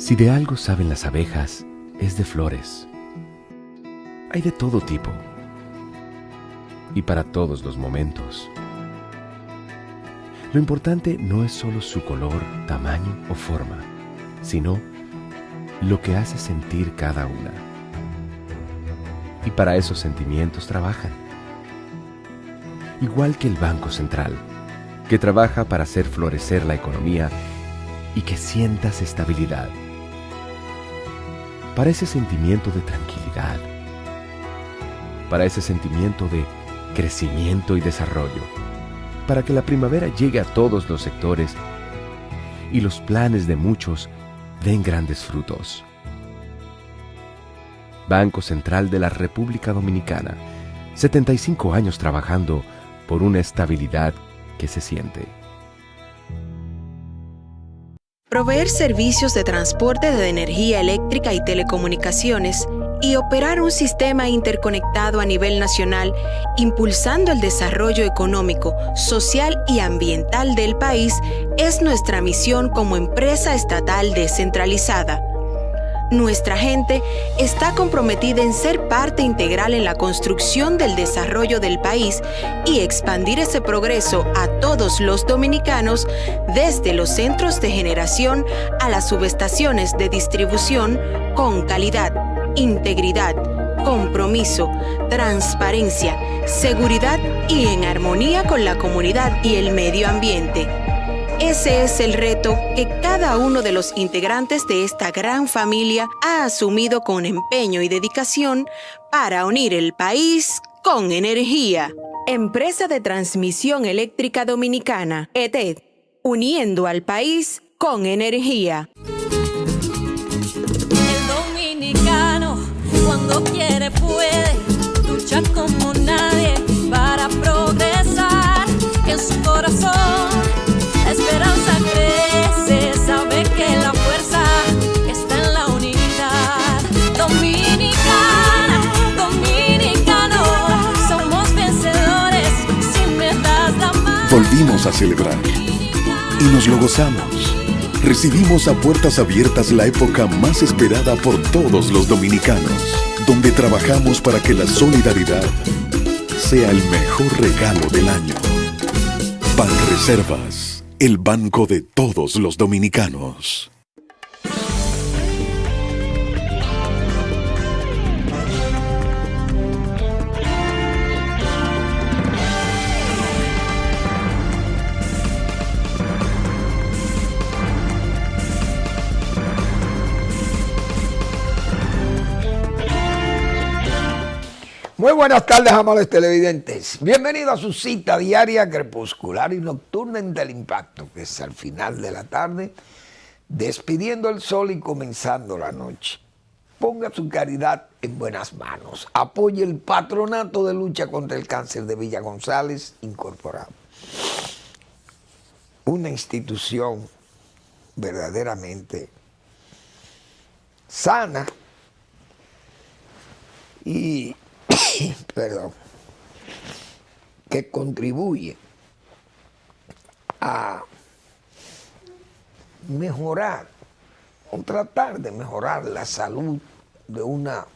Si de algo saben las abejas, es de flores. Hay de todo tipo y para todos los momentos. Lo importante no es solo su color, tamaño o forma, sino lo que hace sentir cada una. Y para esos sentimientos trabajan. Igual que el Banco Central, que trabaja para hacer florecer la economía y que sientas estabilidad. Para ese sentimiento de tranquilidad. Para ese sentimiento de crecimiento y desarrollo. Para que la primavera llegue a todos los sectores y los planes de muchos den grandes frutos. Banco Central de la República Dominicana, 75 años trabajando por una estabilidad que se siente. Proveer servicios de transporte de energía eléctrica y telecomunicaciones y operar un sistema interconectado a nivel nacional, impulsando el desarrollo económico, social y ambiental del país, es nuestra misión como empresa estatal descentralizada. Nuestra gente está comprometida en ser parte integral en la construcción del desarrollo del país y expandir ese progreso a todos los dominicanos, desde los centros de generación a las subestaciones de distribución, con calidad, integridad, compromiso, transparencia, seguridad y en armonía con la comunidad y el medio ambiente. Ese es el reto que cada uno de los integrantes de esta gran familia ha asumido con empeño y dedicación para unir el país con energía. Empresa de Transmisión Eléctrica Dominicana, ETED, uniendo al país con energía. El dominicano, cuando quiere puede, lucha como nadie para progresar, que en su corazón la esperanza crece, sabe que la fuerza está en la unidad. Dominicana, dominicano, somos vencedores, siempre das la mano. Volvimos a celebrar y nos lo gozamos. Recibimos a puertas abiertas la época más esperada por todos los dominicanos, donde trabajamos para que la solidaridad sea el mejor regalo del año. Banreservas, el banco de todos los dominicanos. Muy buenas tardes, amables televidentes. Bienvenidos a su cita diaria, crepuscular y nocturna en Del Impacto, que es al final de la tarde, despidiendo el sol y comenzando la noche. Ponga su caridad en buenas manos. Apoye el Patronato de Lucha contra el Cáncer de Villa González Incorporado. Una institución verdaderamente sana y que contribuye a mejorar o tratar de mejorar la salud de una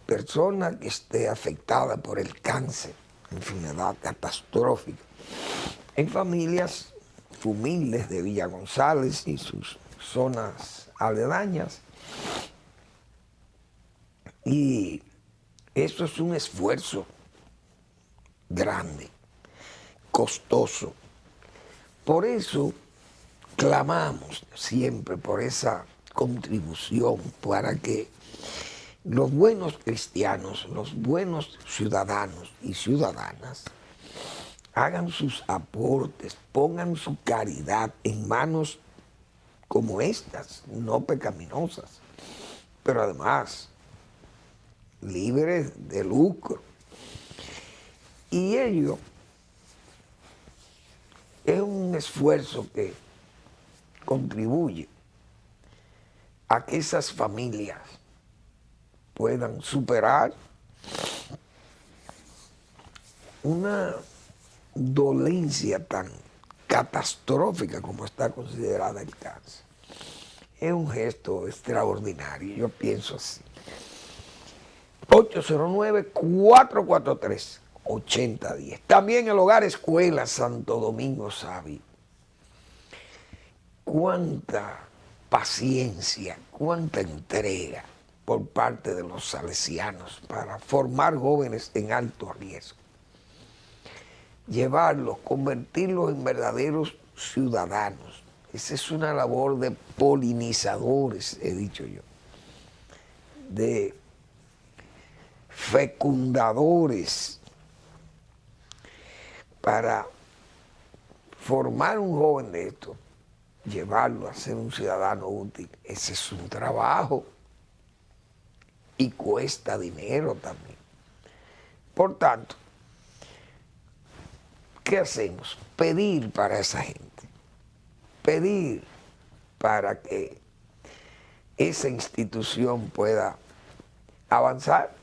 persona que esté afectada por el cáncer, enfermedad catastrófica, en familias humildes de Villa González y sus zonas aledañas. Y eso es un esfuerzo grande, costoso. Por eso clamamos siempre por esa contribución para que los buenos cristianos, los buenos ciudadanos y ciudadanas hagan sus aportes, pongan su caridad en manos como estas, no pecaminosas, pero además libres de lucro. Y ello es un esfuerzo que contribuye a que esas familias puedan superar una dolencia tan catastrófica como está considerada el cáncer. Es un gesto extraordinario, yo pienso así. 809-443-8010. También el Hogar Escuela Santo Domingo Sabi. Cuánta paciencia, cuánta entrega por parte de los salesianos para formar jóvenes en alto riesgo. Llevarlos, convertirlos en verdaderos ciudadanos. Esa es una labor de polinizadores, he dicho yo, de fecundadores para formar un joven de esto, llevarlo a ser un ciudadano útil. Ese es un trabajo y cuesta dinero también. Por tanto, ¿qué hacemos? Pedir para esa gente, pedir para que esa institución pueda avanzar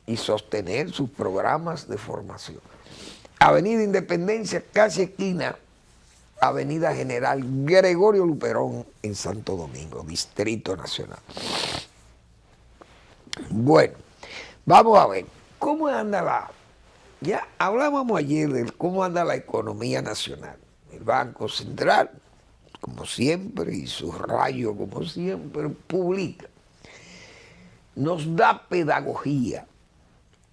y sostener sus programas de formación. Avenida Independencia, casi esquina, Avenida General Gregorio Luperón en Santo Domingo, Distrito Nacional. Bueno, vamos a ver, ¿cómo anda ya hablábamos ayer de cómo anda la economía nacional? El Banco Central, como siempre, y su rayo, como siempre, publica. Nos da pedagogía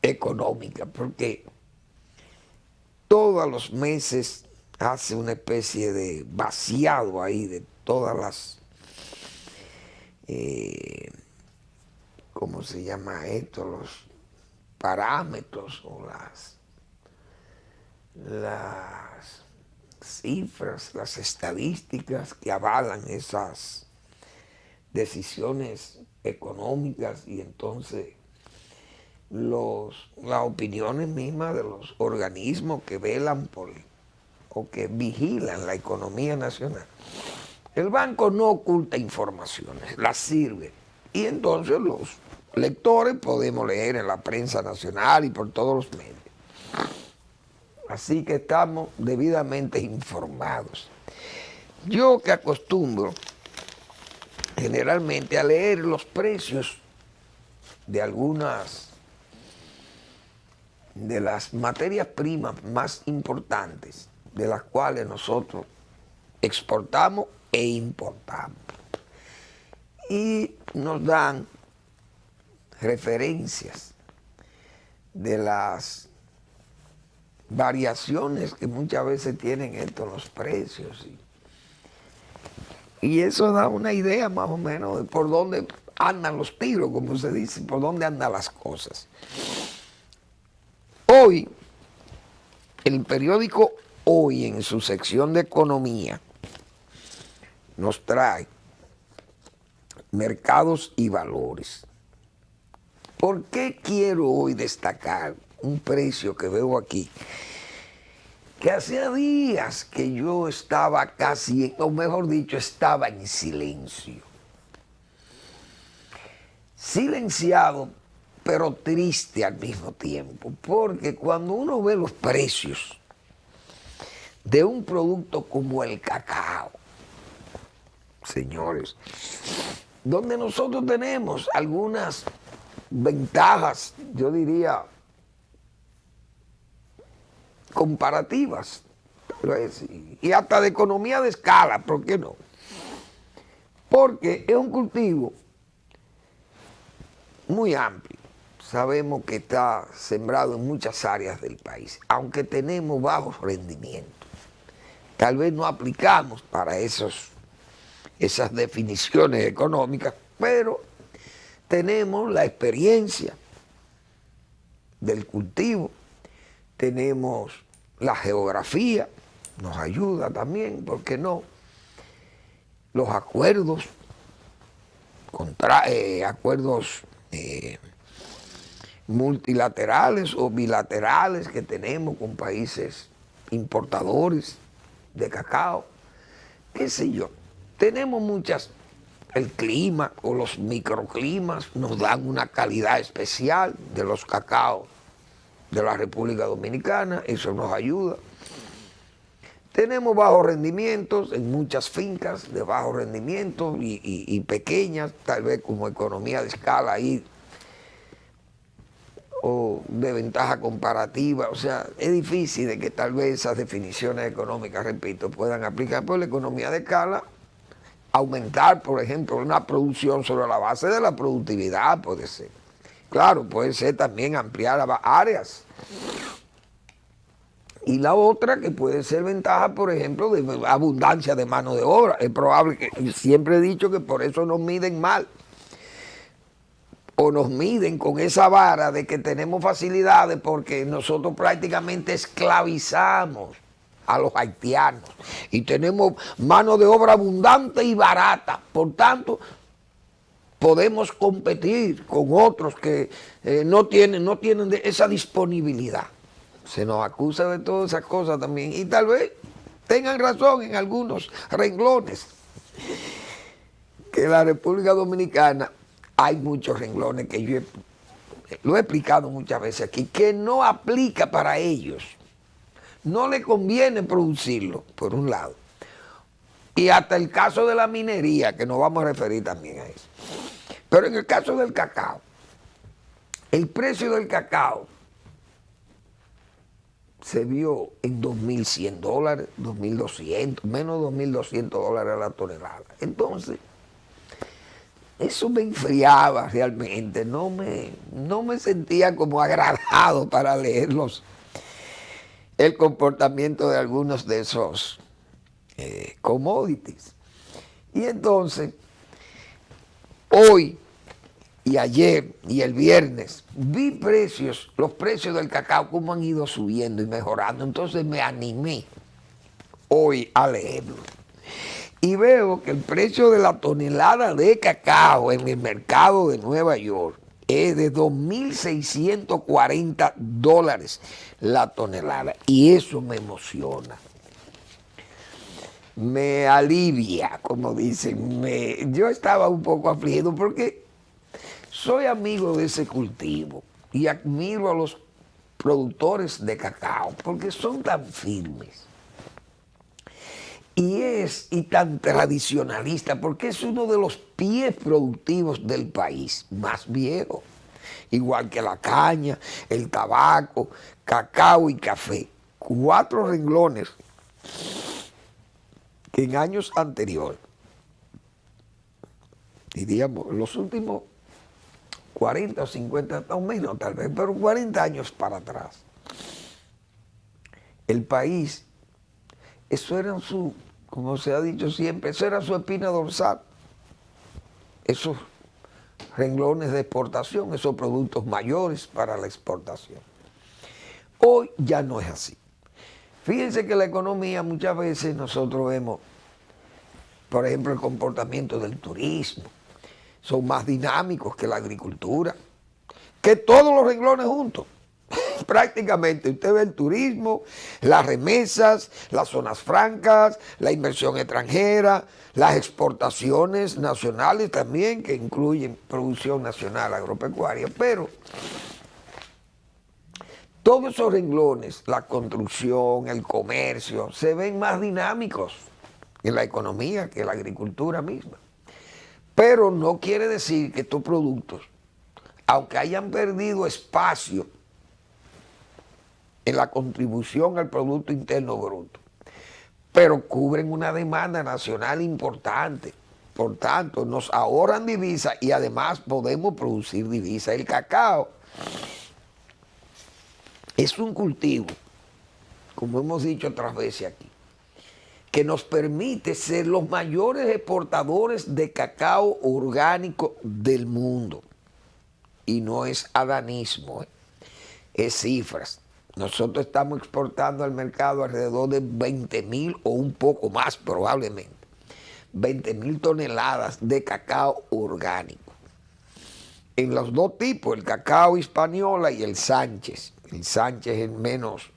económica, porque todos los meses hace una especie de vaciado ahí de todas las, ¿cómo se llama esto? Los parámetros o las cifras, las estadísticas que avalan esas decisiones económicas, y entonces las opiniones mismas de los organismos que velan por o que vigilan la economía nacional. El banco no oculta informaciones, las sirve, y entonces los lectores podemos leer en la prensa nacional y por todos los medios. Así que estamos debidamente informados. Yo que acostumbro generalmente a leer los precios de algunas de las materias primas más importantes, de las cuales nosotros exportamos e importamos, y nos dan referencias de las variaciones que muchas veces tienen los precios, y eso da una idea más o menos de por dónde andan los tiros, como se dice, por dónde andan las cosas. Hoy, el periódico Hoy, en su sección de economía, nos trae mercados y valores. ¿Por qué quiero hoy destacar un precio que veo aquí? Que hacía días que yo estaba casi, o mejor dicho, estaba en silencio. Silenciado, pero triste al mismo tiempo, porque cuando uno ve los precios de un producto como el cacao, señores, donde nosotros tenemos algunas ventajas, yo diría, comparativas, y hasta de economía de escala, ¿por qué no? Porque es un cultivo muy amplio. Sabemos que está sembrado en muchas áreas del país, aunque tenemos bajos rendimientos. Tal vez no aplicamos para esas definiciones económicas, pero tenemos la experiencia del cultivo, tenemos la geografía, nos ayuda también, ¿por qué no? Los acuerdos, acuerdos multilaterales o bilaterales que tenemos con países importadores de cacao, qué sé yo. Tenemos el clima o los microclimas nos dan una calidad especial de los cacaos de la República Dominicana, eso nos ayuda. Tenemos bajos rendimientos en muchas fincas de bajo rendimiento y pequeñas, tal vez como economía de escala ahí, o de ventaja comparativa. O sea, es difícil de que tal vez esas definiciones económicas, repito, puedan aplicar por la economía de escala. Aumentar, por ejemplo, una producción sobre la base de la productividad puede ser. Claro, puede ser también ampliar áreas. Y la otra que puede ser ventaja, por ejemplo, de abundancia de mano de obra. Es probable que, siempre he dicho que por eso nos miden mal. O nos miden con esa vara de que tenemos facilidades porque nosotros prácticamente esclavizamos a los haitianos y tenemos mano de obra abundante y barata. Por tanto, podemos competir con otros que no tienen esa disponibilidad. Se nos acusa de todas esas cosas también y tal vez tengan razón en algunos renglones. Que la República Dominicana, hay muchos renglones que yo lo he explicado muchas veces aquí, que no aplica para ellos. No le conviene producirlo, por un lado. Y hasta el caso de la minería, que nos vamos a referir también a eso. Pero en el caso del cacao, el precio del cacao se vio en $2.100, $2.200, menos $2.200 a la tonelada. Entonces, eso me enfriaba realmente, no me sentía como agradado para leerlos, el comportamiento de algunos de esos commodities. Y entonces, hoy y ayer y el viernes, vi los precios del cacao, cómo han ido subiendo y mejorando. Entonces me animé hoy a leerlo. Y veo que el precio de la tonelada de cacao en el mercado de Nueva York es de $2.640 la tonelada. Y eso me emociona. Me alivia, como dicen. Yo estaba un poco afligido porque soy amigo de ese cultivo y admiro a los productores de cacao porque son tan firmes. Y tan tradicionalista, porque es uno de los pies productivos del país más viejo, igual que la caña, el tabaco, cacao y café. 4 renglones que en años anteriores, diríamos, los últimos 40 o 50, o menos tal vez, pero 40 años para atrás, el país, eso era como se ha dicho siempre, eso era su espina dorsal. Esos renglones de exportación, esos productos mayores para la exportación. Hoy ya no es así. Fíjense que la economía muchas veces nosotros vemos, por ejemplo, el comportamiento del turismo. Son más dinámicos que la agricultura, que todos los renglones juntos. Prácticamente usted ve el turismo, las remesas, las zonas francas, la inversión extranjera, las exportaciones nacionales también, que incluyen producción nacional agropecuaria, pero todos esos renglones, la construcción, el comercio, se ven más dinámicos en la economía que la agricultura misma. Pero no quiere decir que estos productos, aunque hayan perdido espacio en la contribución al Producto Interno Bruto, pero cubren una demanda nacional importante. Por tanto, nos ahorran divisas y además podemos producir divisas. El cacao es un cultivo, como hemos dicho otras veces aquí, que nos permite ser los mayores exportadores de cacao orgánico del mundo. Y no es adanismo, es cifras. Nosotros estamos exportando al mercado alrededor de 20.000 o un poco más probablemente, 20.000 toneladas de cacao orgánico. En los dos tipos, el cacao Hispaniola y el Sánchez. El Sánchez es menos,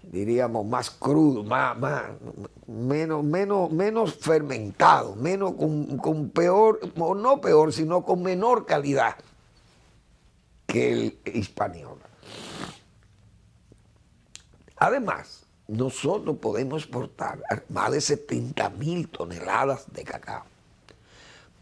diríamos, más crudo, menos fermentado, menos con peor, o no peor, sino con menor calidad que el Hispaniola. Además, nosotros podemos exportar más de 70.000 toneladas de cacao.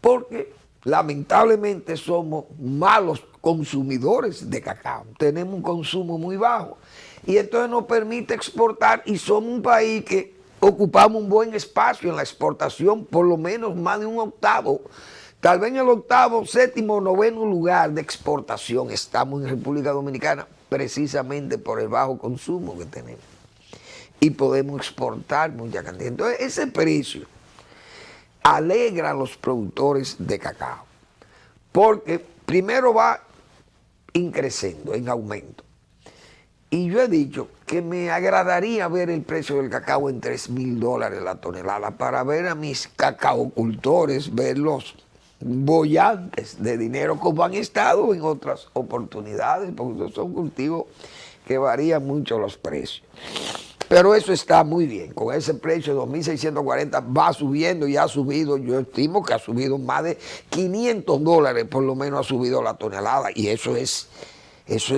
Porque lamentablemente somos malos consumidores de cacao. Tenemos un consumo muy bajo. Y entonces nos permite exportar y somos un país que ocupamos un buen espacio en la exportación, por lo menos más de un octavo. Tal vez en el octavo, séptimo, noveno lugar de exportación estamos en República Dominicana, precisamente por el bajo consumo que tenemos. Y podemos exportar mucha cantidad. Entonces, ese precio alegra a los productores de cacao, porque primero va increciendo, en aumento. Y yo he dicho que me agradaría ver el precio del cacao en $3,000 la tonelada para ver a mis cacaocultores, verlos bollantes de dinero como han estado en otras oportunidades, porque son cultivos que varían mucho los precios. Pero eso está muy bien, con ese precio de 2.640 va subiendo y ha subido, yo estimo que ha subido más de $500 por lo menos ha subido la tonelada y eso es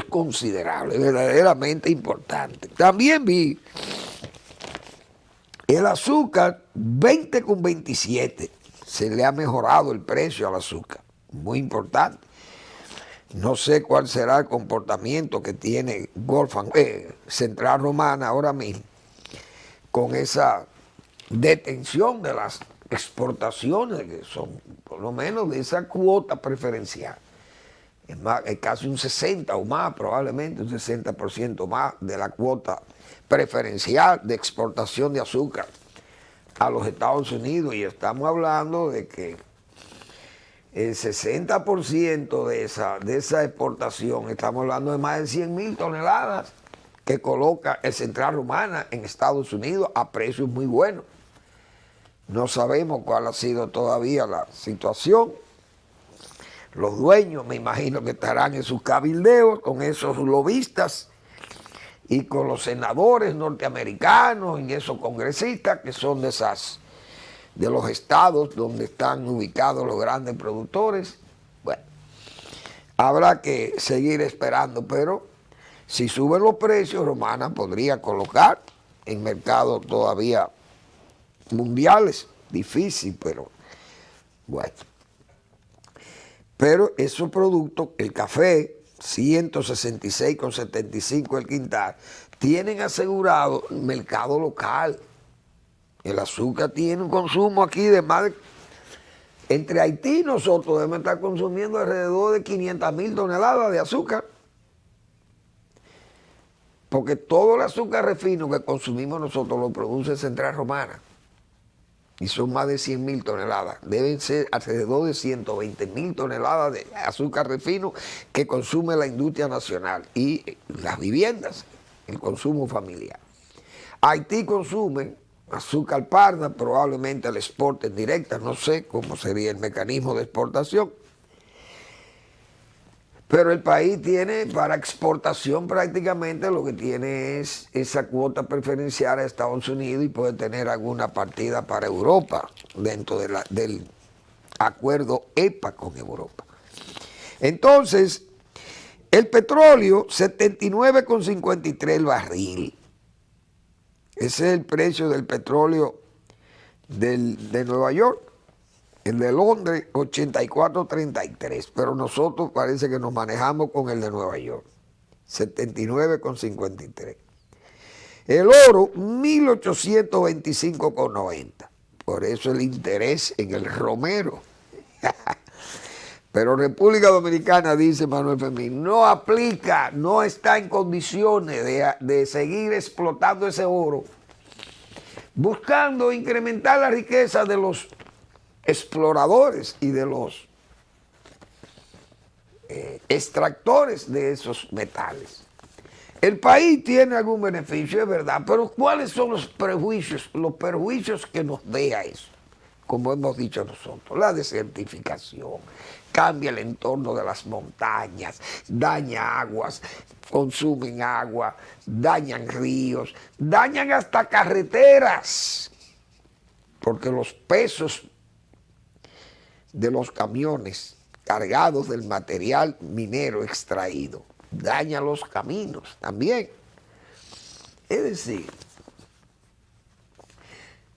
considerable, verdaderamente importante. También vi el azúcar 20,27, se le ha mejorado el precio al azúcar, muy importante. No sé cuál será el comportamiento que tiene Central Romana ahora mismo con esa detención de las exportaciones que son por lo menos de esa cuota preferencial. Es más, es casi un 60 o más, probablemente un 60% más de la cuota preferencial de exportación de azúcar a los Estados Unidos. Y estamos hablando de que el 60% de esa exportación, estamos hablando de más de 100.000 toneladas que coloca el Central Romana en Estados Unidos a precios muy buenos. No sabemos cuál ha sido todavía la situación. Los dueños me imagino que estarán en sus cabildeos con esos lobistas y con los senadores norteamericanos y esos congresistas que son de los estados donde están ubicados los grandes productores. Bueno, habrá que seguir esperando, pero si suben los precios, Romana podría colocar en mercados todavía mundiales, difícil, pero bueno. Pero esos productos, el café, 166,75 el quintal, tienen asegurado el mercado local. El azúcar tiene un consumo aquí de más de... Entre Haití y nosotros debemos estar consumiendo alrededor de 500.000 toneladas de azúcar. Porque todo el azúcar refino que consumimos nosotros lo produce Central Romana. Y son más de 100.000 toneladas. Deben ser alrededor de 120.000 toneladas de azúcar refino que consume la industria nacional. Y las viviendas, el consumo familiar. Haití consume azúcar parda, probablemente el exporte en directa, no sé cómo sería el mecanismo de exportación. Pero el país tiene para exportación prácticamente lo que tiene es esa cuota preferencial a Estados Unidos y puede tener alguna partida para Europa dentro del acuerdo EPA con Europa. Entonces, el petróleo, 79,53 el barril. Ese es el precio del petróleo de Nueva York. El de Londres, 84,33. Pero nosotros parece que nos manejamos con el de Nueva York. 79,53. El oro, 1.825,90. Por eso el interés en el romero. Pero República Dominicana, dice Manuel Fermín, no aplica, no está en condiciones de seguir explotando ese oro, buscando incrementar la riqueza de los exploradores y de los extractores de esos metales. El país tiene algún beneficio, es verdad, pero ¿cuáles son los perjuicios que nos deja eso? Como hemos dicho nosotros, la desertificación, cambia el entorno de las montañas, daña aguas, consumen agua, dañan ríos, dañan hasta carreteras, porque los pesos de los camiones cargados del material minero extraído dañan los caminos también. Es decir,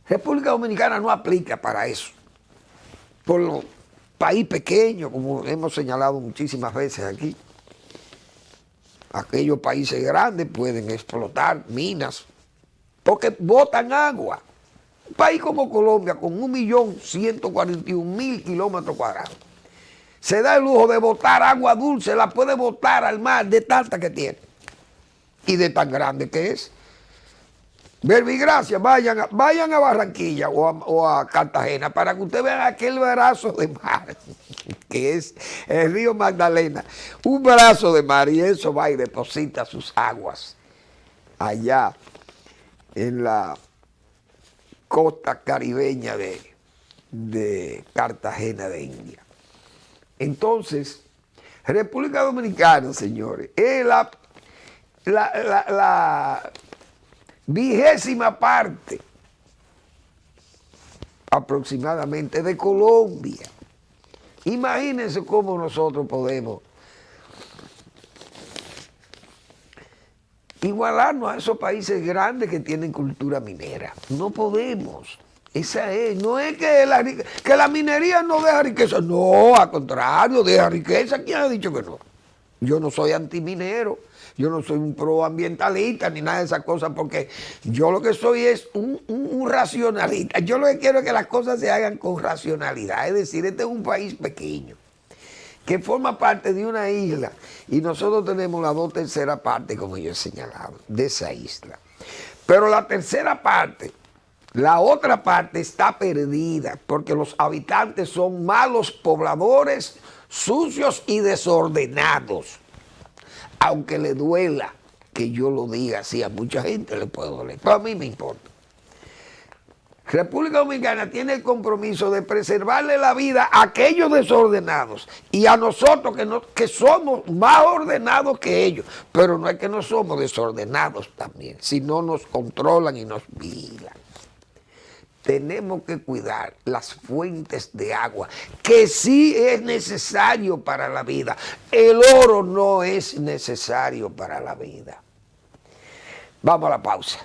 República Dominicana no aplica para eso. Por los país pequeño, como hemos señalado muchísimas veces aquí. Aquellos países grandes pueden explotar minas porque botan agua. Un país como Colombia, con 1.141.000 kilómetros cuadrados, se da el lujo de botar agua dulce, la puede botar al mar de tanta que tiene y de tan grande que es. Verbigracia, vayan a Barranquilla o a Cartagena para que ustedes vean aquel brazo de mar que es el río Magdalena. Un brazo de mar, y eso va y deposita sus aguas allá en la costa caribeña de Cartagena de India. Entonces, República Dominicana, señores, es la 20ª parte aproximadamente de Colombia. Imagínense cómo nosotros podemos igualarnos a esos países grandes que tienen cultura minera. No podemos. Esa es. No es que la minería no deja riqueza. No, al contrario, deja riqueza. ¿Quién ha dicho que no? Yo no soy antiminero. Yo no soy un proambientalista ni nada de esas cosas, porque yo lo que soy es un racionalista. Yo lo que quiero es que las cosas se hagan con racionalidad. Es decir, este es un país pequeño que forma parte de una isla y nosotros tenemos la 2/3 parte, como yo he señalado, de esa isla. Pero la 3ª parte, la otra parte está perdida porque los habitantes son malos pobladores, sucios y desordenados. Aunque le duela que yo lo diga así, a mucha gente le puede doler, pero a mí me importa. República Dominicana tiene el compromiso de preservarle la vida a aquellos desordenados y a nosotros que somos más ordenados que ellos, pero no es que no somos desordenados también, si no nos controlan y nos vigilan. Tenemos que cuidar las fuentes de agua, que sí es necesario para la vida. El oro no es necesario para la vida. Vamos a la pausa.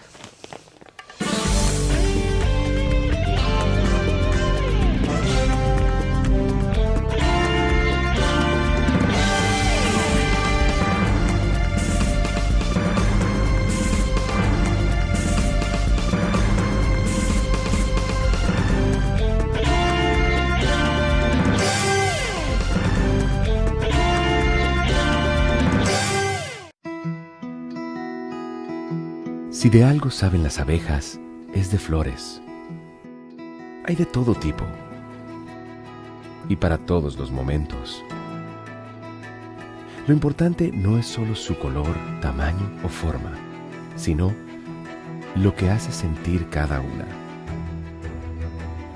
Si de algo saben las abejas, es de flores. Hay de todo tipo y para todos los momentos. Lo importante no es solo su color, tamaño o forma, sino lo que hace sentir cada una.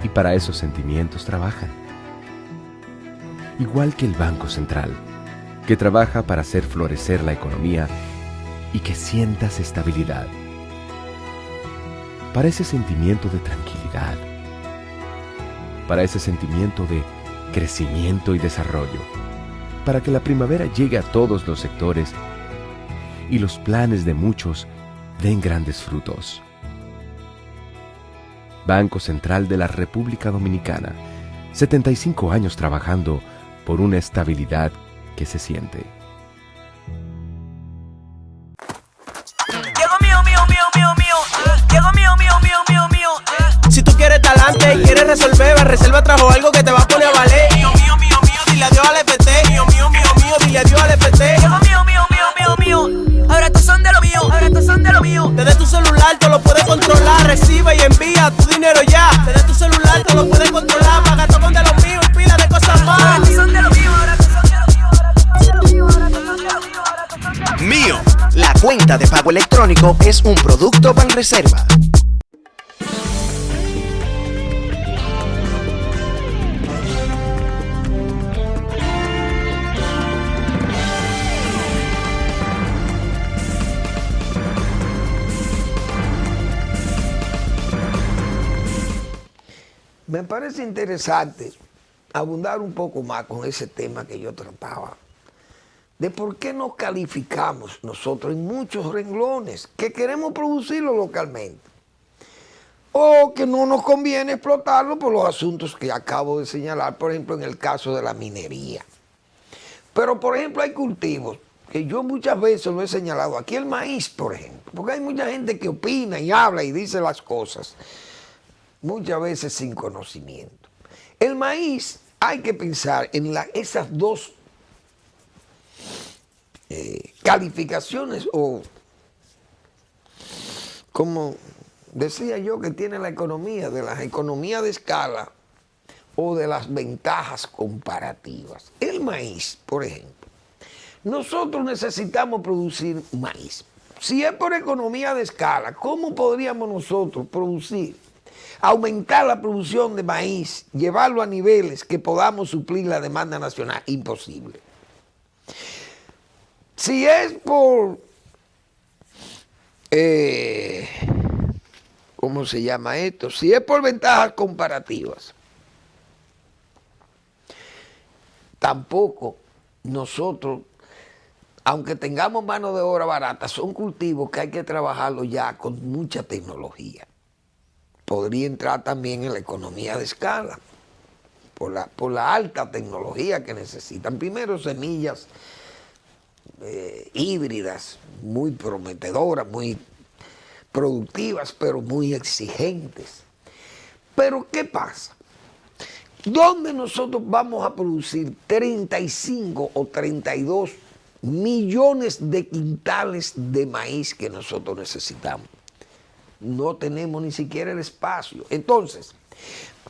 Y para esos sentimientos trabajan. Igual que el Banco Central, que trabaja para hacer florecer la economía y que sientas estabilidad. Para ese sentimiento de tranquilidad, para ese sentimiento de crecimiento y desarrollo, para que la primavera llegue a todos los sectores y los planes de muchos den grandes frutos. Banco Central de la República Dominicana, 75 años trabajando por una estabilidad que se siente. Si tú quieres talante y quieres resolver, Reserva trajo algo que te va a poner a valer. Mío, dile adiós al FT. Mío, dile adiós al FT. Mío, ahora estos son de lo mío, Desde tu celular te lo puedes controlar. Recibe y envía tu dinero ya. Desde tu celular te lo puedes controlar. Paga todo con de lo mío y pila de cosas más. Ahora estos son de lo mío, Mío, la cuenta de pago electrónico es un producto Banreserva. Me parece interesante abundar un poco más con ese tema que yo trataba, de por qué no calificamos nosotros en muchos renglones que queremos producirlo localmente. o que no nos conviene explotarlo por los asuntos que acabo de señalar, por ejemplo, en el caso de la minería. Pero, por ejemplo, hay cultivos que yo muchas veces lo he señalado. Aquí el maíz, por ejemplo, porque hay mucha gente que opina y habla y dice las cosas, muchas veces sin conocimiento. El maíz, hay que pensar en esas dos calificaciones, o como decía yo, que tiene la economía, de las economías de escala o de las ventajas comparativas. El maíz, por ejemplo, nosotros necesitamos producir maíz. Si es por economía de escala, ¿cómo podríamos nosotros producir, aumentar la producción de maíz, llevarlo a niveles que podamos suplir la demanda nacional? Imposible. Si es por, ¿cómo se llama esto? Si es por ventajas comparativas, tampoco nosotros, aunque tengamos mano de obra barata, son cultivos que hay que trabajarlo ya con mucha tecnología. Podría entrar también en la economía de escala, por la alta tecnología que necesitan. Primero, semillas híbridas, muy prometedoras, muy productivas, pero muy exigentes. Pero, ¿qué pasa? ¿Dónde nosotros vamos a producir 35 o 32 millones de quintales de maíz que nosotros necesitamos? No tenemos ni siquiera el espacio. Entonces,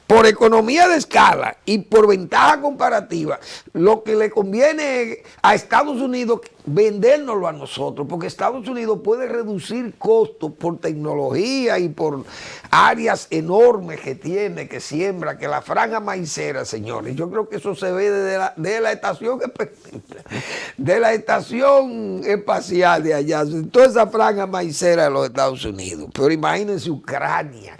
por economía de escala y por ventaja comparativa, lo que le conviene a Estados Unidos vendérnoslo a nosotros, porque Estados Unidos puede reducir costos por tecnología y por áreas enormes que tiene, que siembra, que la franja maicera, señores, yo creo que eso se ve de la estación espacial de allá, toda esa franja maicera de los Estados Unidos. Pero imagínense Ucrania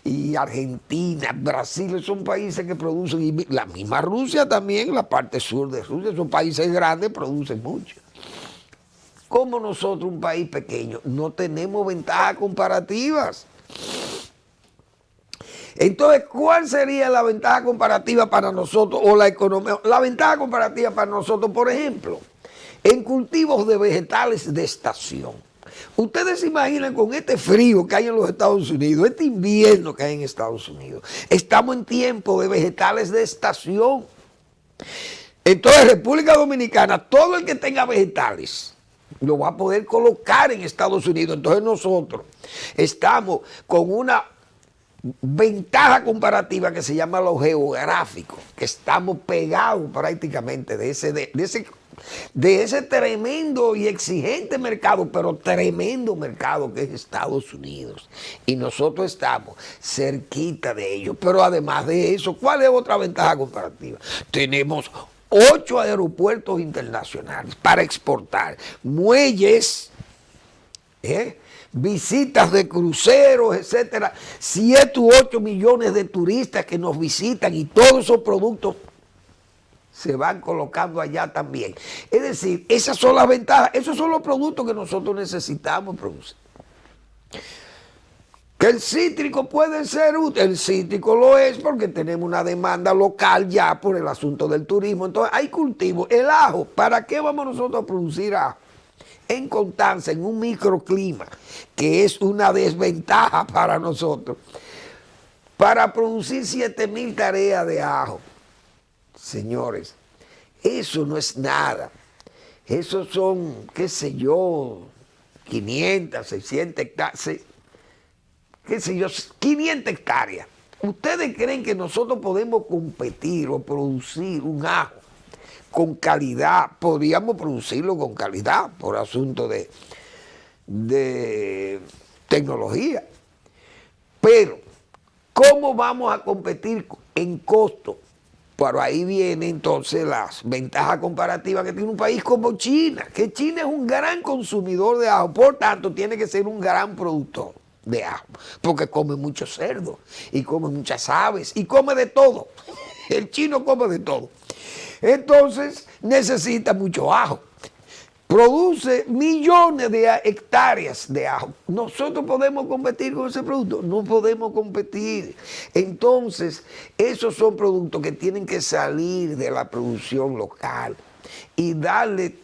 y Argentina, Brasil, son países que producen, y la misma Rusia también, la parte sur de Rusia, son países grandes, producen mucho. Como nosotros, un país pequeño, no tenemos ventajas comparativas. Entonces, ¿cuál sería la ventaja comparativa para nosotros o la economía? La ventaja comparativa para nosotros, por ejemplo, en cultivos de vegetales de estación. Ustedes se imaginan con este frío que hay en los Estados Unidos, este invierno que hay en Estados Unidos. Estamos en tiempo de vegetales de estación. Entonces, República Dominicana, todo el que tenga vegetales lo va a poder colocar en Estados Unidos. Entonces nosotros estamos con una ventaja comparativa que se llama lo geográfico, que estamos pegados prácticamente de ese tremendo y exigente mercado, pero tremendo mercado que es Estados Unidos. Y nosotros estamos cerquita de ellos. Pero además de eso, ¿cuál es otra ventaja comparativa? Tenemos 8 aeropuertos internacionales para exportar, muelles, visitas de cruceros, etcétera, 7 u 8 millones de turistas que nos visitan y todos esos productos se van colocando allá también. Es decir, esas son las ventajas, esos son los productos que nosotros necesitamos producir. Que el cítrico puede ser útil, el cítrico lo es porque tenemos una demanda local ya por el asunto del turismo. Entonces hay cultivos. El ajo, ¿para qué vamos nosotros a producir ajo? En Constanza, en un microclima, que es una desventaja para nosotros, para producir 7,000 tareas de ajo. Señores, eso no es nada. Eso son, qué sé yo, 500, 600 hectáreas, qué sé yo, 500 hectáreas. ¿Ustedes creen que nosotros podemos competir o producir un ajo con calidad? Podríamos producirlo con calidad por asunto de tecnología. Pero, ¿cómo vamos a competir en costo? Por ahí vienen entonces las ventajas comparativas que tiene un país como China, que China es un gran consumidor de ajo, por tanto tiene que ser un gran productor de ajo, porque come mucho cerdo y come muchas aves y come de todo. El chino come de todo. Entonces necesita mucho ajo. produce millones de hectáreas de ajo. ¿Nosotros podemos competir con ese producto? No podemos competir. Entonces, esos son productos que tienen que salir de la producción local y darle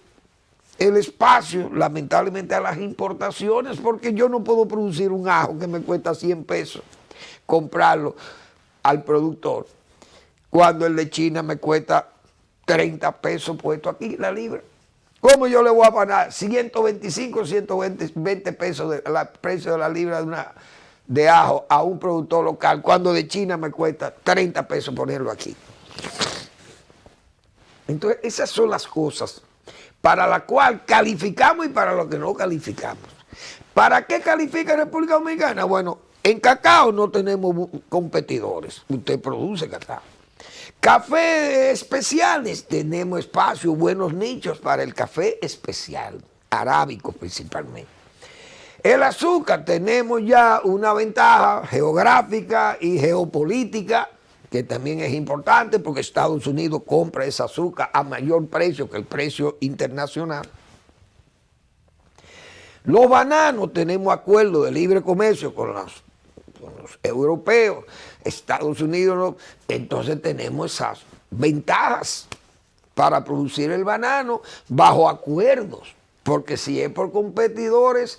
el espacio, lamentablemente, a las importaciones, porque yo no puedo producir un ajo que me cuesta 100 pesos, comprarlo al productor, cuando el de China me cuesta 30 pesos puesto aquí la libra. ¿Cómo yo le voy a pagar 125, 120 pesos de precio de la libra de ajo a un productor local cuando de China me cuesta 30 pesos ponerlo aquí? Entonces, esas son las cosas para las cuales calificamos y para lo que no calificamos. ¿Para qué califica República Dominicana? Bueno, en cacao no tenemos competidores. Usted produce cacao. Café especiales, tenemos espacio, buenos nichos para el café especial, arábico principalmente. El azúcar, tenemos ya una ventaja geográfica y geopolítica, que también es importante porque Estados Unidos compra ese azúcar a mayor precio que el precio internacional. Los bananos, tenemos acuerdo de libre comercio con los europeos, Estados Unidos, ¿no? Entonces tenemos esas ventajas para producir el banano bajo acuerdos, porque si es por competidores,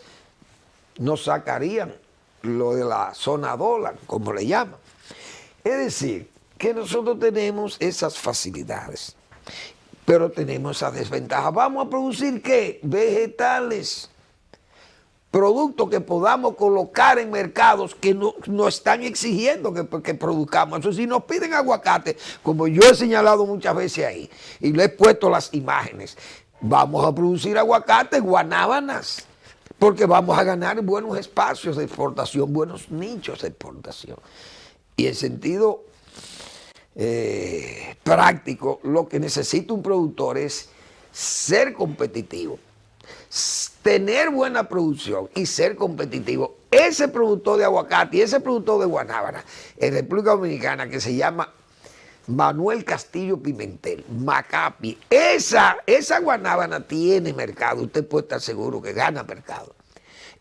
nos sacarían lo de la zona dólar, como le llaman. Es decir, que nosotros tenemos esas facilidades, pero tenemos esa desventaja. ¿Vamos a producir qué? Vegetales. Productos que podamos colocar en mercados que no están exigiendo que produzcamos. Eso si nos piden aguacate, como yo he señalado muchas veces ahí, y le he puesto las imágenes, vamos a producir aguacate, guanábanas, porque vamos a ganar buenos espacios de exportación, buenos nichos de exportación. Y en sentido práctico, lo que necesita un productor es ser competitivo, tener buena producción y ser competitivo. Ese productor de aguacate y ese productor de guanábana en República Dominicana, que se llama Manuel Castillo Pimentel, Macapi, esa guanábana tiene mercado, usted puede estar seguro que gana mercado.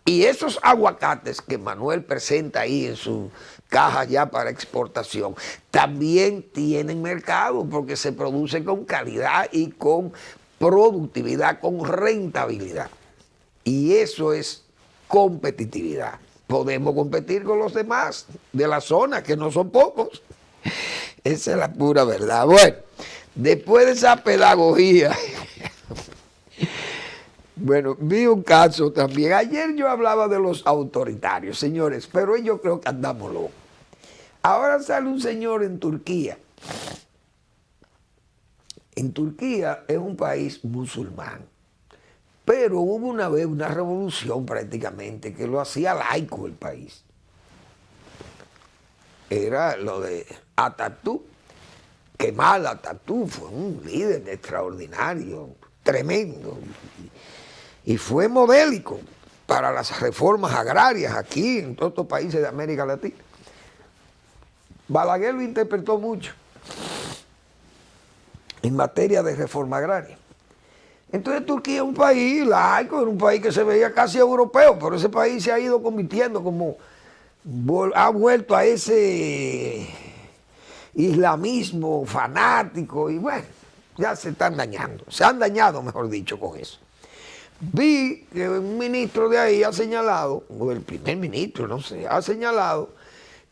Y esos aguacates que Manuel presenta ahí en su caja ya para exportación, también tienen mercado porque se produce con calidad y con productividad, con rentabilidad. Y eso es competitividad. Podemos competir con los demás de la zona, que no son pocos. Esa es la pura verdad. Bueno, después de esa pedagogía, bueno, vi un caso también. Ayer yo hablaba de los autoritarios, señores, pero yo creo que andamos locos. Ahora sale un señor en Turquía. En Turquía es un país musulmán, pero hubo una vez una revolución prácticamente que lo hacía laico el país. Era lo de Atatürk. Kemal Atatürk fue un líder extraordinario, tremendo, y fue modélico para las reformas agrarias aquí en todos estos países de América Latina. Balaguer lo interpretó mucho en materia de reforma agraria. Entonces Turquía es un país laico, era un país que se veía casi europeo, pero ese país se ha ido convirtiendo como, ha vuelto a ese islamismo fanático y bueno, ya se están dañando, se han dañado, mejor dicho, con eso. Vi que un ministro de ahí ha señalado, o el primer ministro, no sé, ha señalado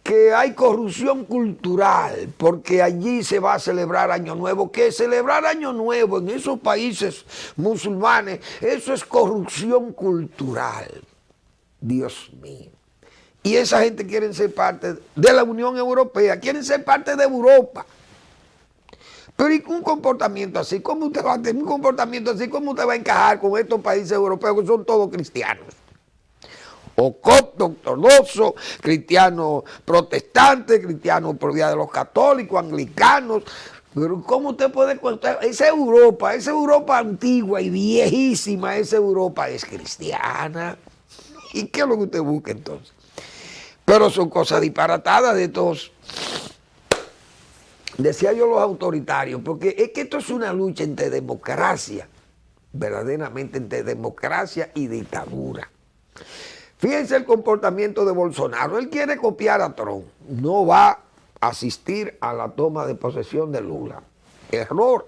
que hay corrupción cultural, porque allí se va a celebrar Año Nuevo, que celebrar Año Nuevo en esos países musulmanes, eso es corrupción cultural. Dios mío. Y esa gente quiere ser parte de la Unión Europea, quieren ser parte de Europa. Pero ¿y un comportamiento así? ¿Cómo usted va a tener un comportamiento así? ¿Cómo usted va a encajar con estos países europeos que son todos cristianos? O copto, ortodoxo, cristiano protestante, cristiano por vía de los católicos, anglicanos. Pero ¿cómo usted puede contar? Esa Europa antigua y viejísima, esa Europa es cristiana. ¿Y qué es lo que usted busca entonces? Pero son cosas disparatadas de todos. Decía yo los autoritarios, porque es que esto es una lucha entre democracia verdaderamente entre democracia y dictadura. Fíjense el comportamiento de Bolsonaro. Él quiere copiar a Trump. No va a asistir a la toma de posesión de Lula. Error.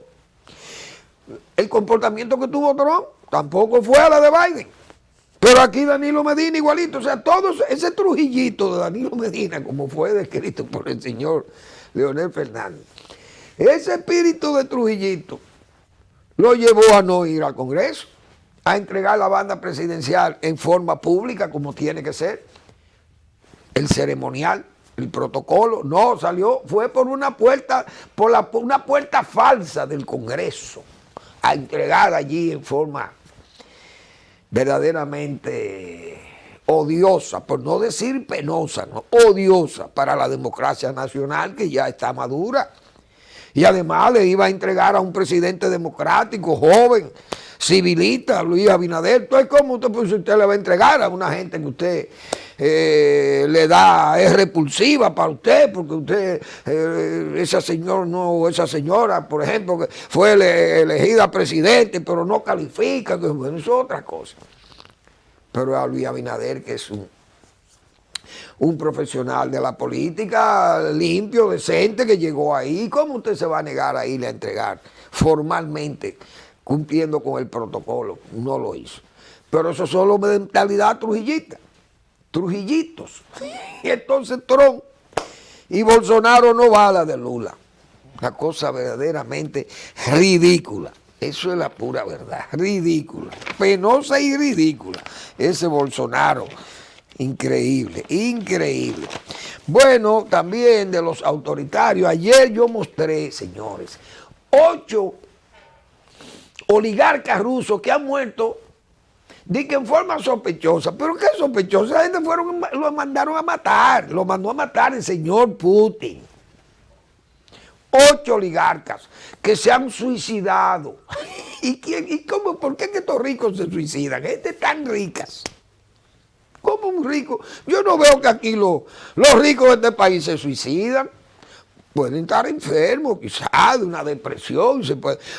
El comportamiento que tuvo Trump tampoco fue a la de Biden. Pero aquí Danilo Medina igualito. O sea, todo ese trujillito de Danilo Medina, como fue descrito por el señor Leonel Fernández, ese espíritu de trujillito lo llevó a no ir al Congreso, a entregar la banda presidencial en forma pública como tiene que ser. El ceremonial, el protocolo, no salió, fue por una puerta, una puerta falsa del Congreso, a entregar allí en forma verdaderamente odiosa, por no decir penosa, ¿no? Odiosa para la democracia nacional que ya está madura. Y además le iba a entregar a un presidente democrático, joven, civilista, Luis Abinader. Entonces, ¿cómo usted le va a entregar a una gente que usted le da, es repulsiva para usted, porque usted, esa señora, por ejemplo, que fue elegida presidente, pero no califica, que, bueno, eso es otra cosa. Pero a Luis Abinader, que es un profesional de la política, limpio, decente, que llegó ahí, ¿cómo usted se va a negar a irle a entregar formalmente, cumpliendo con el protocolo? No lo hizo. Pero eso es solo mentalidad trujillita, trujillitos. Y entonces Trump y Bolsonaro no va a la de Lula. Una cosa verdaderamente ridícula. Eso es la pura verdad, ridícula, penosa y ridícula. Ese Bolsonaro. Increíble, increíble. Bueno, también de los autoritarios, ayer yo mostré, señores, 8 oligarcas rusos que han muerto, di que en forma sospechosa. ¿Pero qué sospechosa? La gente lo mandaron a matar, lo mandó a matar el señor Putin. 8 oligarcas que se han suicidado. ¿Y cómo? ¿Por qué que estos ricos se suicidan? Gente tan ricas. ¿Cómo un rico? Yo no veo que aquí los ricos de este país se suicidan. Pueden estar enfermos, quizás de una depresión,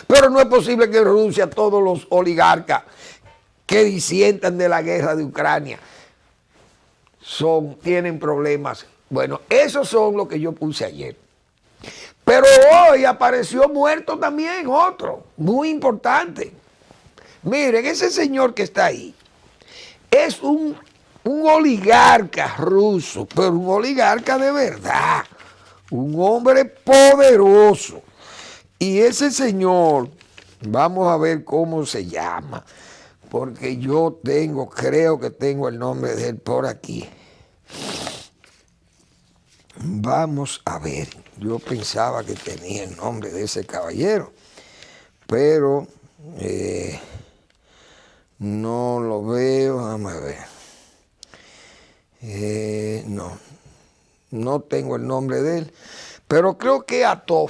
pero no es posible que en Rusia todos los oligarcas que disientan de la guerra de Ucrania tienen problemas. Bueno, esos son los que yo puse ayer. Pero hoy apareció muerto también otro, muy importante. Miren, ese señor que está ahí es un oligarca ruso, pero un oligarca de verdad, un hombre poderoso. Y ese señor, vamos a ver cómo se llama, porque yo creo que tengo el nombre de él por aquí. Vamos a ver, yo pensaba que tenía el nombre de ese caballero, pero no lo veo, vamos a ver. No tengo el nombre de él, pero creo que Atov,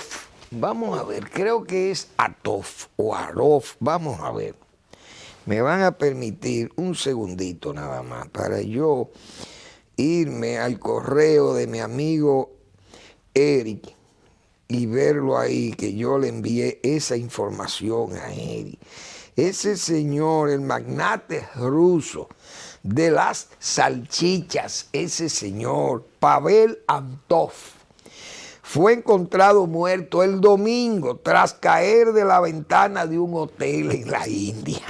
vamos a ver, creo que es Atov o Arov, vamos a ver. Me van a permitir un segundito nada más para yo irme al correo de mi amigo Eric y verlo ahí, que yo le envié esa información a Eric. Ese señor, el magnate ruso de las salchichas, ese señor, Pavel Antov, fue encontrado muerto el domingo tras caer de la ventana de un hotel en la India,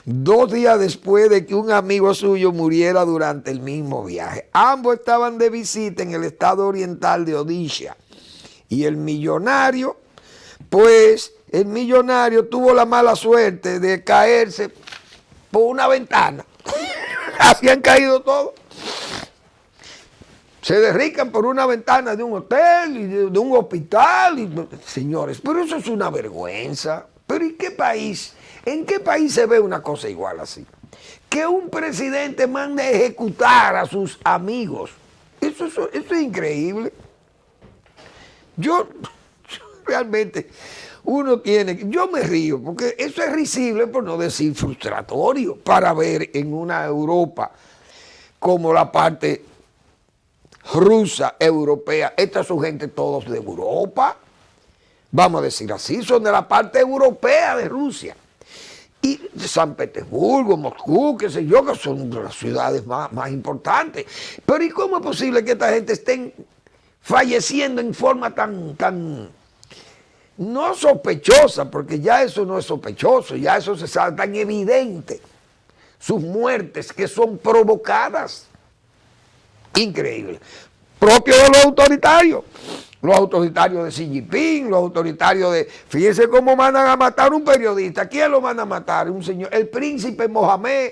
2 días después de que un amigo suyo muriera durante el mismo viaje. Ambos estaban de visita en el estado oriental de Odisha y el millonario tuvo la mala suerte de caerse por una ventana. Así han caído todos. Se derrican por una ventana de un hotel y de un hospital. Señores, pero eso es una vergüenza. ¿Pero en qué país se ve una cosa igual así? Que un presidente mande a ejecutar a sus amigos. Eso es increíble. Yo realmente, yo me río, porque eso es risible, por no decir frustratorio, para ver en una Europa como la parte rusa, europea. Esta es su gente, todos de Europa, vamos a decir así, son de la parte europea de Rusia. Y San Petersburgo, Moscú, qué sé yo, que son las ciudades más importantes. Pero ¿y cómo es posible que esta gente estén falleciendo en forma tan no sospechosa? Porque ya eso no es sospechoso, ya eso se sabe, tan evidente. Sus muertes que son provocadas. Increíble. Propio de los autoritarios de Xi Jinping, los autoritarios de... Fíjense cómo mandan a matar a un periodista. ¿Quién lo van a matar? Un señor, el príncipe Mohammed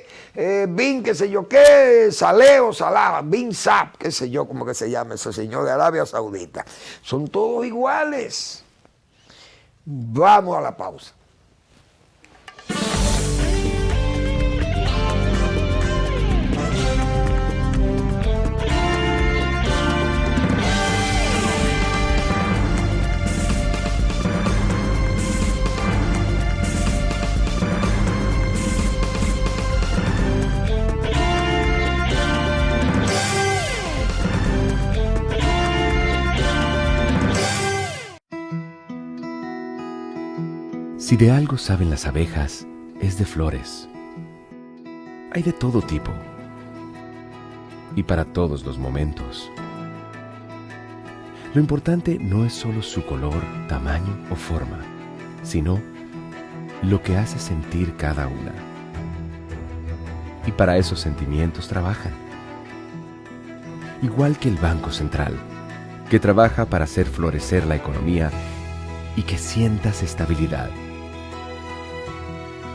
bin, qué sé yo qué, Saleh o Salah, bin Saab, qué sé yo, cómo que se llama ese señor de Arabia Saudita. Son todos iguales. Vamos a la pausa. Si de algo saben las abejas, es de flores. Hay de todo tipo y para todos los momentos. Lo importante no es solo su color, tamaño o forma, sino lo que hace sentir cada una. Y para esos sentimientos trabajan. Igual que el Banco Central, que trabaja para hacer florecer la economía y que sientas estabilidad.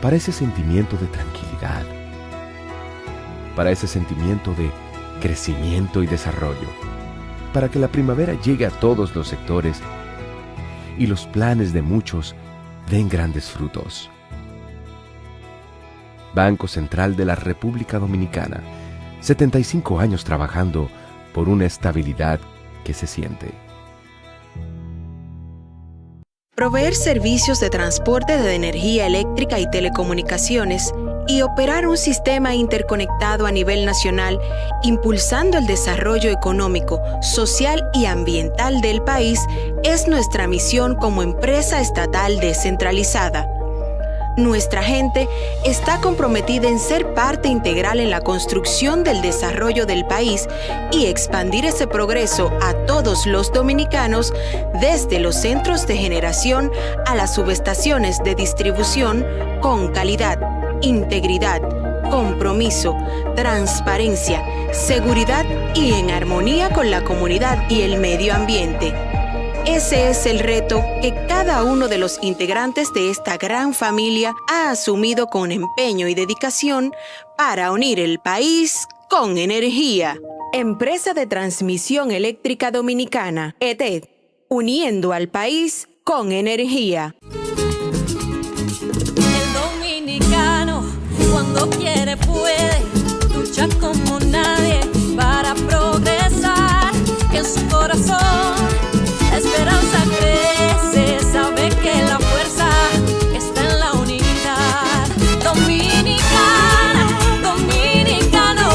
Para ese sentimiento de tranquilidad, para ese sentimiento de crecimiento y desarrollo, para que la primavera llegue a todos los sectores y los planes de muchos den grandes frutos. Banco Central de la República Dominicana, 75 años trabajando por una estabilidad que se siente. Proveer servicios de transporte de energía eléctrica y telecomunicaciones y operar un sistema interconectado a nivel nacional, impulsando el desarrollo económico, social y ambiental del país, es nuestra misión como empresa estatal descentralizada. Nuestra gente está comprometida en ser parte integral en la construcción del desarrollo del país y expandir ese progreso a todos los dominicanos, desde los centros de generación a las subestaciones de distribución, con calidad, integridad, compromiso, transparencia, seguridad y en armonía con la comunidad y el medio ambiente. Ese es el reto que cada uno de los integrantes de esta gran familia ha asumido con empeño y dedicación para unir el país con energía. Empresa de Transmisión Eléctrica Dominicana, ETED, uniendo al país con energía. El dominicano, cuando quiere puede, lucha como nadie para progresar, que en su corazón la esperanza crece, sabe que la fuerza está en la unidad. Dominicana, dominicano,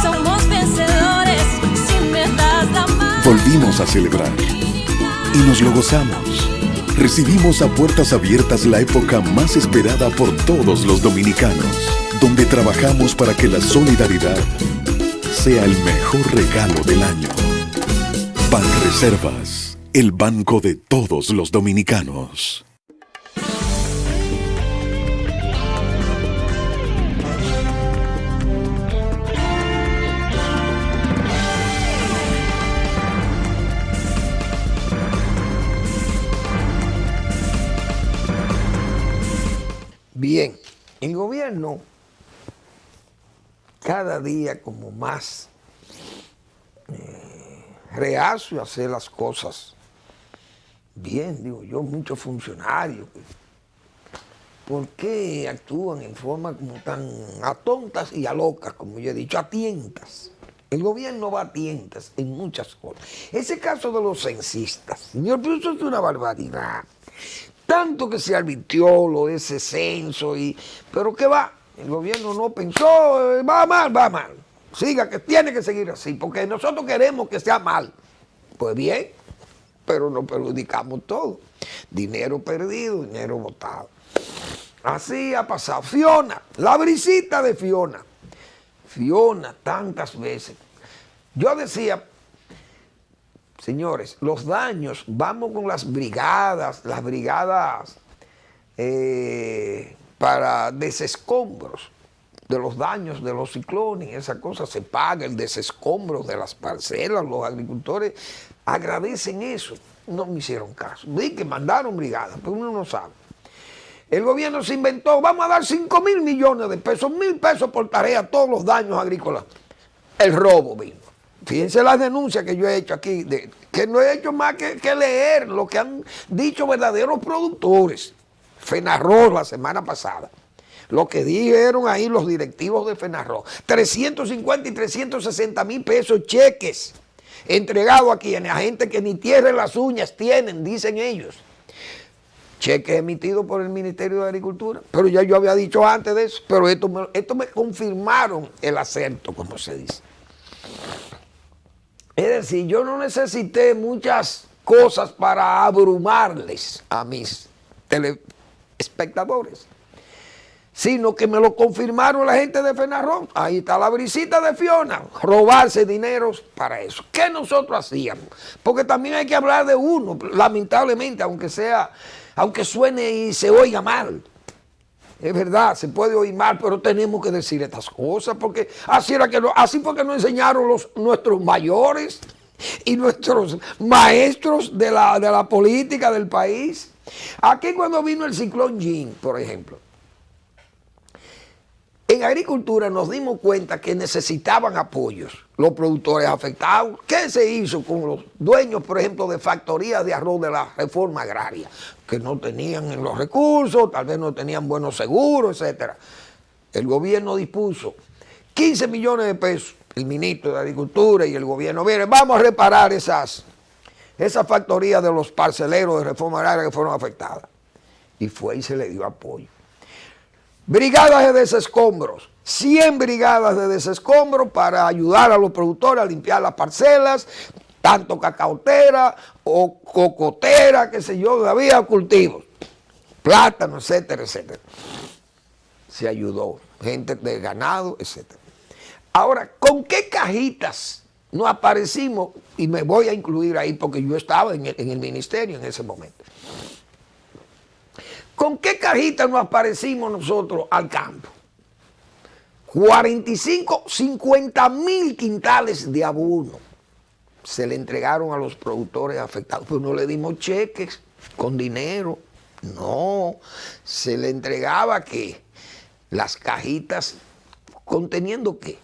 somos vencedores si me das la mano. Volvimos a celebrar y nos lo gozamos. Recibimos a puertas abiertas la época más esperada por todos los dominicanos, donde trabajamos para que la solidaridad sea el mejor regalo del año. Banreservas, el banco de todos los dominicanos. Bien, el gobierno cada día como más reacio a hacer las cosas bien, digo yo, muchos funcionarios. ¿Por qué actúan en forma como tan a tontas y a locas, como yo he dicho, a tientas? El gobierno va a tientas en muchas cosas. Ese caso de los censistas, señor, pero eso es una barbaridad. Tanto que se advirtió lo de ese censo, pero ¿qué va? El gobierno no pensó, va mal. Siga, que tiene que seguir así, porque nosotros queremos que sea mal. Pues bien, pero nos perjudicamos todo. Dinero perdido, dinero botado. Así ha pasado. Fiona, la brisita de Fiona. Fiona, tantas veces. Yo decía, señores, los daños, vamos con las brigadas para desescombros de los daños de los ciclones, esa cosa se paga, el desescombro de las parcelas, los agricultores agradecen eso. No me hicieron caso. Vi que mandaron brigadas, pero uno no sabe. El gobierno se inventó, vamos a dar 5.000 millones de pesos, 1.000 pesos por tarea a todos los daños agrícolas. El robo vino. Fíjense las denuncias que yo he hecho aquí, que no he hecho más que leer lo que han dicho verdaderos productores. Fenarroz la semana pasada. Lo que dijeron ahí los directivos de Fenarroz. 350 y 360 mil pesos cheques entregados a quienes, a gente que ni tierra en las uñas tienen, dicen ellos. Cheques emitidos por el Ministerio de Agricultura. Pero ya yo había dicho antes de eso, pero esto me confirmaron el acerto, como se dice. Es decir, yo no necesité muchas cosas para abrumarles a mis telespectadores, sino que me lo confirmaron la gente de Fenarroz. Ahí está la brisita de Fiona, robarse dineros para eso. ¿Qué nosotros hacíamos? Porque también hay que hablar de uno, lamentablemente, aunque suene y se oiga mal. Es verdad, se puede oír mal, pero tenemos que decir estas cosas, porque así fue que nos enseñaron nuestros mayores y nuestros maestros de la política del país. Aquí cuando vino el ciclón Jean, por ejemplo, en agricultura nos dimos cuenta que necesitaban apoyos los productores afectados. ¿Qué se hizo con los dueños, por ejemplo, de factorías de arroz de la reforma agraria? Que no tenían los recursos, tal vez no tenían buenos seguros, etc. El gobierno dispuso 15 millones de pesos, el ministro de Agricultura y el gobierno. Miren, vamos a reparar esas factorías de los parceleros de reforma agraria que fueron afectadas. Y fue y se le dio apoyo. Brigadas de desescombros, 100 brigadas de desescombros para ayudar a los productores a limpiar las parcelas, tanto cacaotera o cocotera, qué sé yo, había cultivos, plátanos, etcétera, etcétera. Se ayudó, gente de ganado, etcétera. Ahora, ¿con qué cajitas nos aparecimos? Y me voy a incluir ahí porque yo estaba en el ministerio en ese momento. ¿Con qué cajita nos aparecimos nosotros al campo? 50 mil quintales de abono se le entregaron a los productores afectados. Pues no le dimos cheques con dinero, no. Se le entregaba, ¿qué? Las cajitas conteniendo, ¿qué?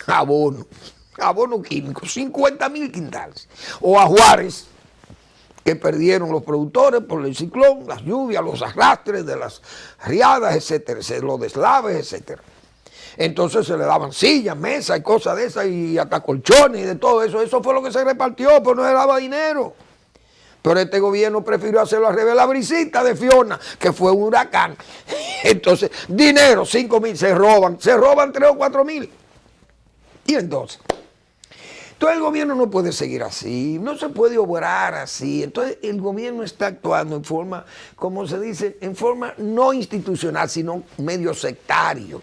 Abono químico, 50 mil quintales. O ajuares que perdieron los productores por el ciclón, las lluvias, los arrastres de las riadas, etcétera, los deslaves, etcétera. Entonces se le daban sillas, mesas y cosas de esas, y hasta colchones y de todo eso. Eso fue lo que se repartió, pero no se daba dinero. Pero este gobierno prefirió hacerlo al revés. La brisita de Fiona, que fue un huracán. Entonces, dinero, 5.000, se roban 3 o 4.000. Y entonces el gobierno no puede seguir así, no se puede obrar así. Entonces el gobierno está actuando en forma, como se dice, en forma no institucional, sino medio sectario.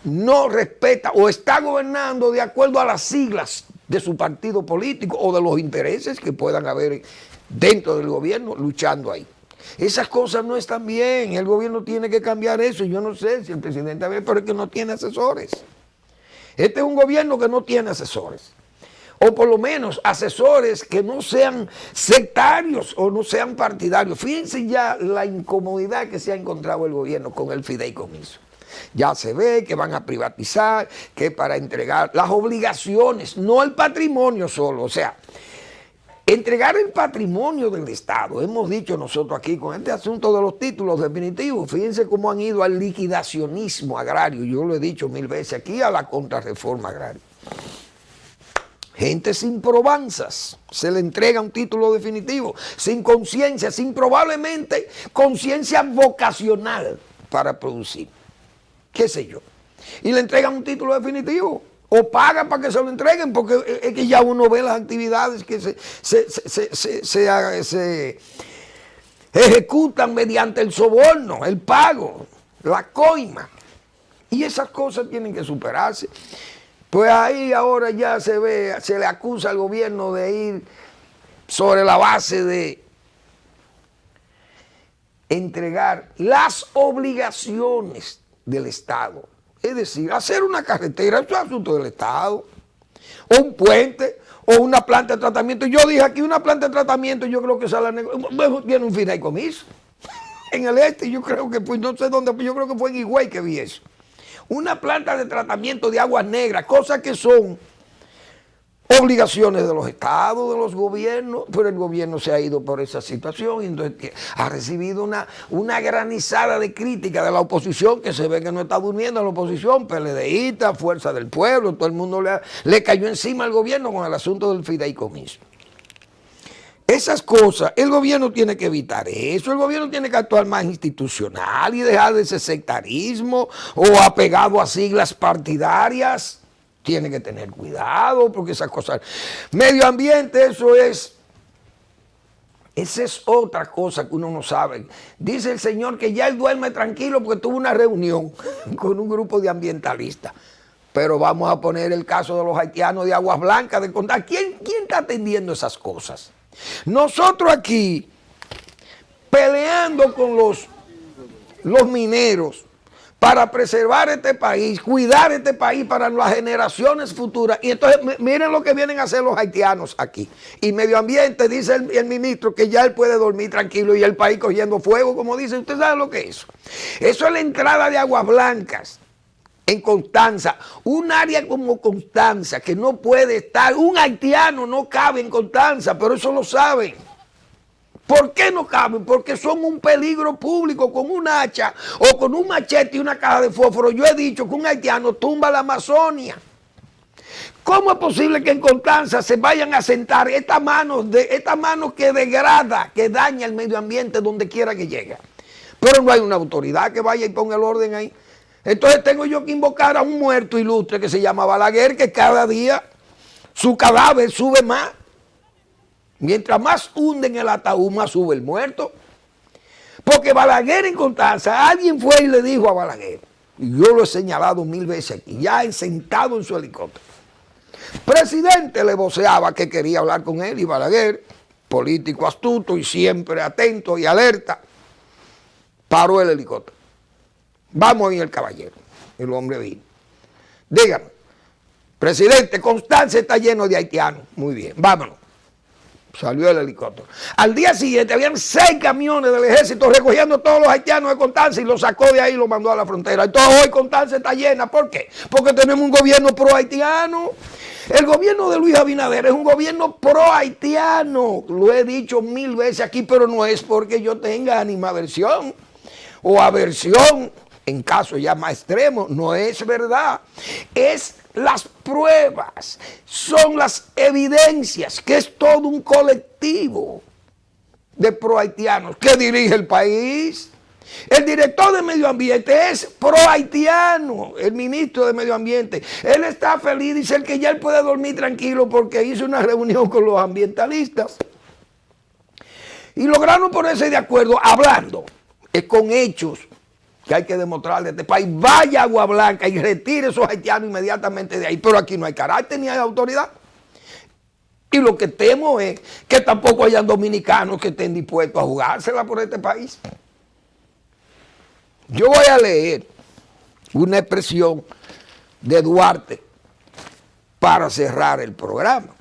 No respeta o está gobernando de acuerdo a las siglas de su partido político o de los intereses que puedan haber dentro del gobierno luchando ahí. Esas cosas no están bien, el gobierno tiene que cambiar eso. Yo no sé si el presidente, pero es que no tiene asesores. Este es un gobierno que no tiene asesores. O por lo menos asesores que no sean sectarios o no sean partidarios. Fíjense ya la incomodidad que se ha encontrado el gobierno con el fideicomiso. Ya se ve que van a privatizar, que para entregar las obligaciones, no el patrimonio solo. O sea, entregar el patrimonio del Estado. Hemos dicho nosotros aquí con este asunto de los títulos definitivos, fíjense cómo han ido al liquidacionismo agrario. Yo lo he dicho 1000 veces aquí, a la contrarreforma agraria. Gente sin probanzas, se le entrega un título definitivo, sin conciencia, sin probablemente conciencia vocacional para producir, qué sé yo. Y le entregan un título definitivo, o paga para que se lo entreguen, porque es que ya uno ve las actividades que ejecutan mediante el soborno, el pago, la coima. Y esas cosas tienen que superarse. Pues ahí ahora ya se le acusa al gobierno de ir sobre la base de entregar las obligaciones del Estado. Es decir, hacer una carretera, eso es asunto del Estado, o un puente, o una planta de tratamiento. Yo dije aquí una planta de tratamiento, yo creo que tiene un fideicomiso. En el este, yo creo que, pues no sé dónde, yo creo que fue en Higüey que vi eso. Una planta de tratamiento de aguas negras, cosas que son obligaciones de los estados, de los gobiernos, pero el gobierno se ha ido por esa situación y entonces ha recibido una granizada de crítica de la oposición, que se ve que no está durmiendo la oposición, PLDista, Fuerza del Pueblo, todo el mundo le cayó encima al gobierno con el asunto del fideicomiso. Esas cosas, el gobierno tiene que evitar eso, el gobierno tiene que actuar más institucional y dejar de ese sectarismo o apegado a siglas partidarias. Tiene que tener cuidado porque esas cosas... Medio ambiente, esa es otra cosa que uno no sabe. Dice el señor que ya él duerme tranquilo porque tuvo una reunión con un grupo de ambientalistas. Pero vamos a poner el caso de los haitianos de Aguas Blancas, de contar. ¿Quién está atendiendo esas cosas? Nosotros aquí, peleando con los mineros, para preservar este país, cuidar este país para las generaciones futuras. Y entonces miren lo que vienen a hacer los haitianos aquí. Y medio ambiente, dice el ministro, que ya él puede dormir tranquilo y el país cogiendo fuego, como dice. ¿Usted sabe lo que es eso? Eso es la entrada de Aguas Blancas en Constanza. Un área como Constanza que no puede estar, un haitiano no cabe en Constanza, pero eso lo saben. ¿Por qué no caben? Porque son un peligro público con un hacha o con un machete y una caja de fósforo. Yo he dicho que un haitiano tumba la Amazonia. ¿Cómo es posible que en Constanza se vayan a sentar estas manos que degrada, que daña el medio ambiente donde quiera que llegue? Pero no hay una autoridad que vaya y ponga el orden ahí. Entonces tengo yo que invocar a un muerto ilustre que se llama Balaguer, que cada día su cadáver sube más. Mientras más hunden el ataúd, más sube el muerto. Porque Balaguer en Constanza, alguien fue y le dijo a Balaguer, y yo lo he señalado 1000 veces aquí, ya sentado en su helicóptero. Presidente le voceaba que quería hablar con él y Balaguer, político astuto y siempre atento y alerta, paró el helicóptero. Vamos en el caballero. El hombre vino. Dígame, presidente, Constanza está lleno de haitianos. Muy bien, vámonos. Salió el helicóptero. Al día siguiente habían 6 camiones del ejército recogiendo todos los haitianos de Constanza y los sacó de ahí y los mandó a la frontera. Entonces hoy Constanza está llena. ¿Por qué? Porque tenemos un gobierno pro-haitiano. El gobierno de Luis Abinader es un gobierno pro-haitiano. Lo he dicho 1000 veces aquí, pero no es porque yo tenga animadversión o aversión, en caso ya más extremo. No es verdad. Es las pruebas, son las evidencias, que es todo un colectivo de pro-haitianos que dirige el país. El director de Medio Ambiente es pro-haitiano, el ministro de Medio Ambiente. Él está feliz, dice él que ya él puede dormir tranquilo porque hizo una reunión con los ambientalistas. Y lograron ponerse de acuerdo hablando, con hechos, que hay que demostrarle a este país. Vaya a Agua Blanca y retire a esos haitianos inmediatamente de ahí. Pero aquí no hay carácter ni hay autoridad. Y lo que temo es que tampoco hayan dominicanos que estén dispuestos a jugársela por este país. Yo voy a leer una expresión de Duarte para cerrar el programa,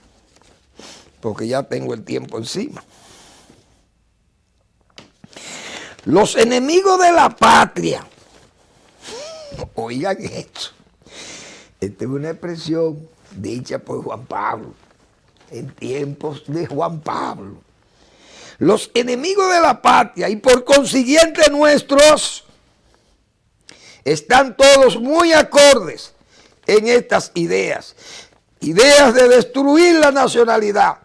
porque ya tengo el tiempo encima. Los enemigos de la patria, oigan esto, esta es una expresión dicha por Juan Pablo, en tiempos de Juan Pablo. Los enemigos de la patria y por consiguiente nuestros están todos muy acordes en estas ideas de destruir la nacionalidad,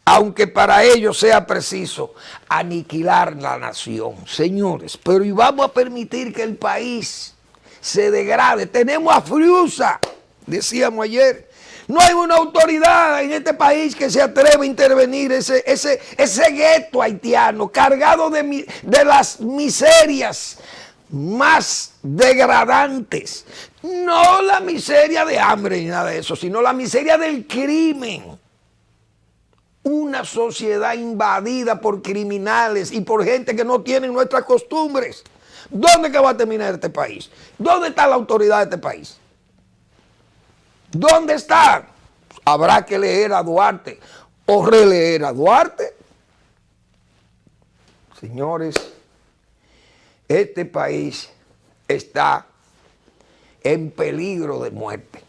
aunque para ello sea preciso aniquilar la nación. Señores, pero ¿y vamos a permitir que el país se degrade? Tenemos a Friusa, decíamos ayer. No hay una autoridad en este país que se atreva a intervenir ese gueto haitiano cargado de las miserias más degradantes. No la miseria de hambre ni nada de eso, sino la miseria del crimen. Una sociedad invadida por criminales y por gente que no tiene nuestras costumbres. ¿Dónde que va a terminar este país? ¿Dónde está la autoridad de este país? ¿Dónde está? Habrá que leer a Duarte o releer a Duarte. Señores, este país está en peligro de muerte.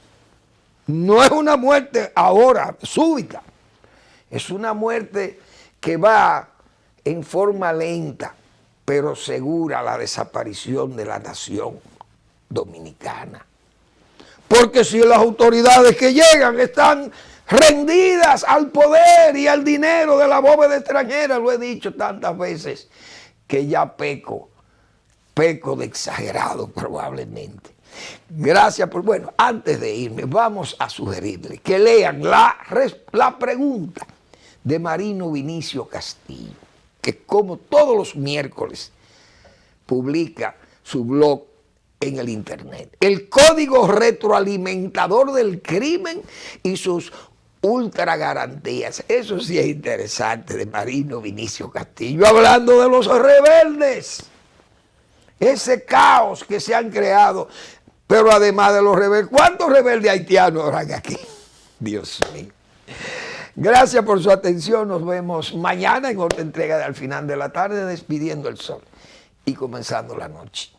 No es una muerte ahora, súbita. Es una muerte que va en forma lenta, pero segura, a la desaparición de la nación dominicana. Porque si las autoridades que llegan están rendidas al poder y al dinero de la bóveda extranjera, lo he dicho tantas veces, que ya peco de exagerado probablemente. Gracias por... Bueno, antes de irme, vamos a sugerirle que lean la pregunta de Marino Vinicio Castillo, que como todos los miércoles publica su blog en el internet. El código retroalimentador del crimen y sus ultra garantías. Eso sí es interesante, de Marino Vinicio Castillo, hablando de los rebeldes. Ese caos que se han creado. Pero además de los rebeldes, ¿cuántos rebeldes haitianos habrán aquí? Dios mío. Gracias por su atención. Nos vemos mañana en otra entrega de Al Final de la Tarde, despidiendo el sol y comenzando la noche.